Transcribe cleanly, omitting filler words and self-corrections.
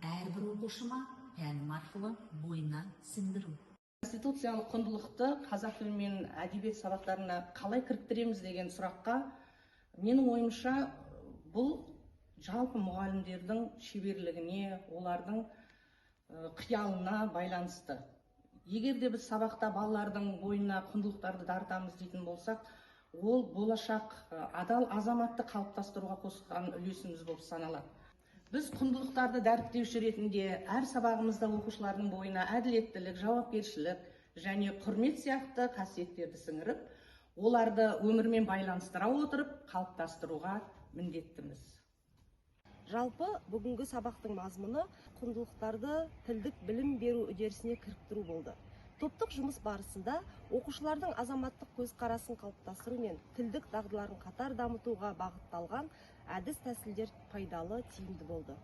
әрбір оқушыма пәнім арқылы бойына сіңдіру. Конституциялық құндылықты қазақ тілі мен әдебиет сабақтарына қалай кіріктіреміз деген сұраққа менің ойымша бұл жалпы мұғалімдердің шеберлігіне, олардың қиялына байланысты. Егер де біз сабақта балалардың бойына құндылықтарды дарытамыз дейтін болсақ, ол болашақ адал азаматты қалыптастыруға қосқан үлесіміз болып саналады. Біз құндылықтарды дәріптеуші ретінде әр сабағымызда оқушылардың бойына әділеттілік, жауапкершілік және құрмет сияқты қасиеттерді сіңіріп, оларды өмірмен байланыстыра отырып қалыптастыруға міндеттіміз. Жалпы бүгінгі сабақтың мазмұны құндылықтарды тілдік білім беру үдерісіне кіріктіру болды. Топтық жұмыс барысында оқушылардың азаматтық көзқарасын қалыптастыру мен тілдік дағдыларын қатар дамытуға бағытталған әдіс тәсілдер пайдалы, тиімді болды.